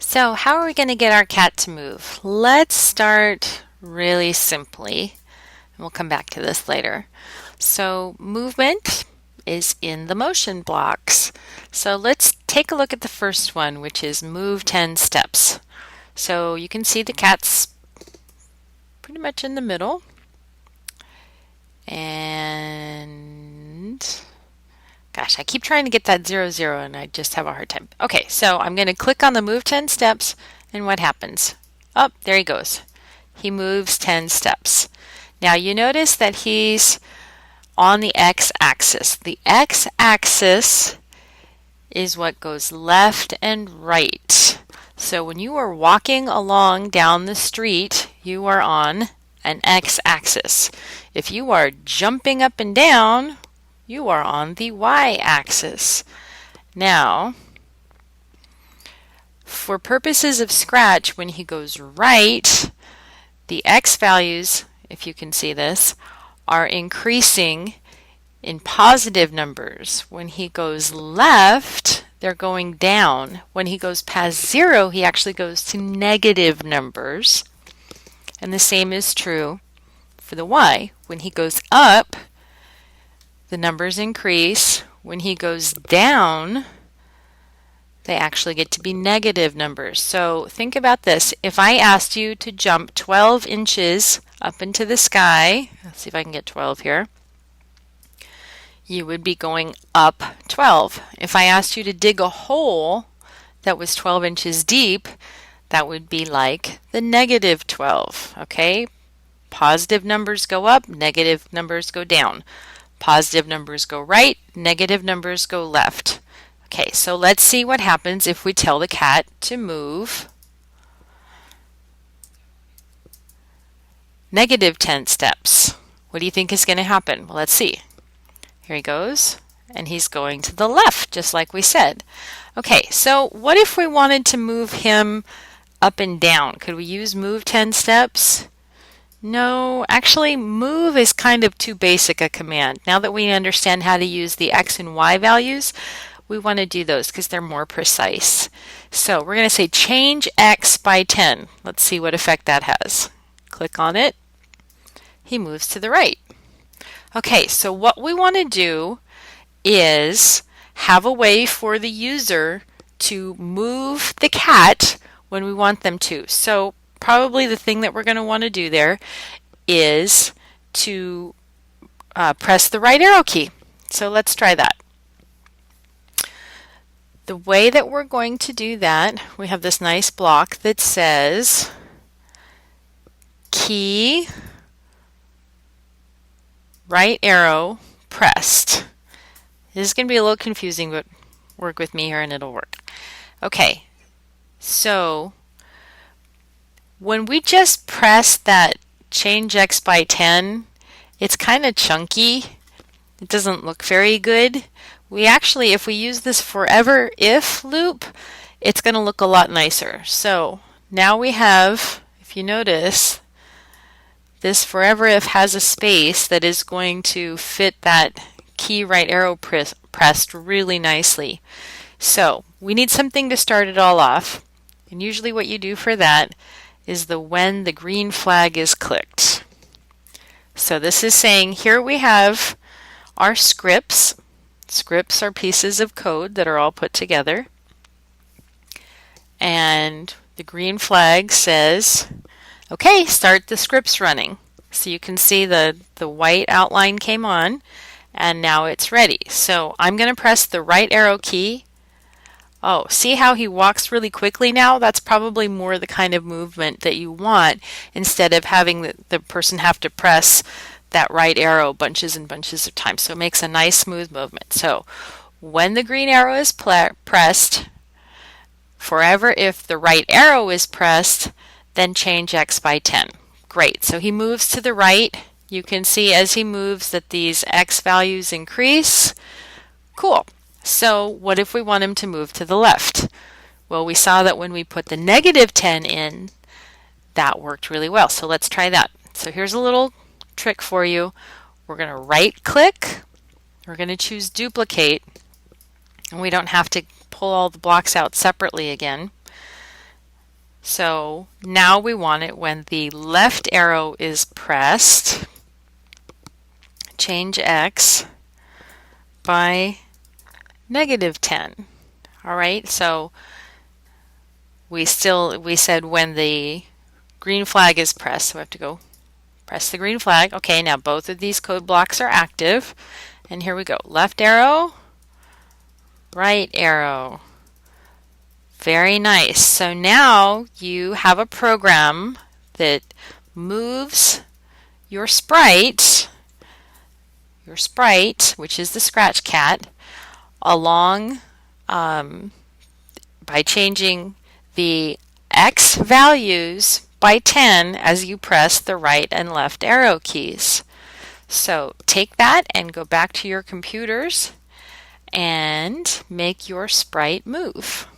So how are we going to get our cat to move? Let's start really simply, and we'll come back to this later. So movement is in the motion blocks. So let's take a look at the first one, which is move 10 steps. So you can see the cat's pretty much in the middle. And gosh, I keep trying to get that 0, 0 and I just have a hard time. Okay, so I'm going to click on the move 10 steps and what happens? Oh, there he goes. He moves 10 steps. Now you notice that he's on the x-axis. The x-axis is what goes left and right. So when you are walking along down the street, you are on an x-axis. If you are jumping up and down, you are on the y-axis. Now, for purposes of Scratch, when he goes right, the x values, if you can see this, are increasing in positive numbers. When he goes left, they're going down. When he goes past 0, he actually goes to negative numbers. And the same is true for the y. When he goes up, the numbers increase. When he goes down, they actually get to be negative numbers. So think about this. If I asked you to jump 12 inches up into the sky, let's see if I can get 12 here, you would be going up 12. If I asked you to dig a hole that was 12 inches deep, that would be like the negative 12, okay? Positive numbers go up, negative numbers go down. Positive numbers go right, negative numbers go left. Okay, so let's see what happens if we tell the cat to move negative 10 steps. What do you think is going to happen? Well, let's see. Here he goes, and he's going to the left, just like we said. Okay, so what if we wanted to move him up and down? Could we use move 10 steps? No, actually move is kind of too basic a command. Now that we understand how to use the x and y values, we want to do those because they're more precise. So we're going to say change x by 10. Let's see what effect that has. Click on it. He moves to the right. Okay, so what we want to do is have a way for the user to move the cat when we want them to. So probably the thing that we're going to want to do there is to press the right arrow key. So let's try that. The way that we're going to do that, we have this nice block that says key right arrow pressed. This is going to be a little confusing, but work with me here and it'll work. Okay, so when we just press that change x by 10, it's kind of chunky. It doesn't look very good. We actually, if we use this forever if loop, it's going to look a lot nicer. So now we have, if you notice, this forever if has a space that is going to fit that key right arrow pressed really nicely. So we need something to start it all off. And usually what you do for that is when the green flag is clicked. So this is saying here we have our scripts. Scripts are pieces of code that are all put together. And the green flag says, okay, start the scripts running. So you can see the white outline came on and now it's ready. So I'm going to press the right arrow key. Oh, see how he walks really quickly now? That's probably more the kind of movement that you want instead of having the person have to press that right arrow bunches and bunches of times. So it makes a nice smooth movement. So when the green arrow is pressed, forever if the right arrow is pressed, then change x by 10. Great. So he moves to the right. You can see as he moves that these x values increase. Cool. So what if we want him to move to the left? Well, we saw that when we put the negative 10 in, that worked really well. So let's try that. So here's a little trick for you. We're going to right click. We're going to choose duplicate. And we don't have to pull all the blocks out separately again. So now we want it when the left arrow is pressed. Change X by -10. All right, so we said when the green flag is pressed, so we have to go press the green flag. Okay, now both of these code blocks are active. And here we go. Left arrow, right arrow. Very nice. So now you have a program that moves your sprite, which is the scratch cat, along by changing the X values by 10 as you press the right and left arrow keys. So take that and go back to your computers and make your sprite move.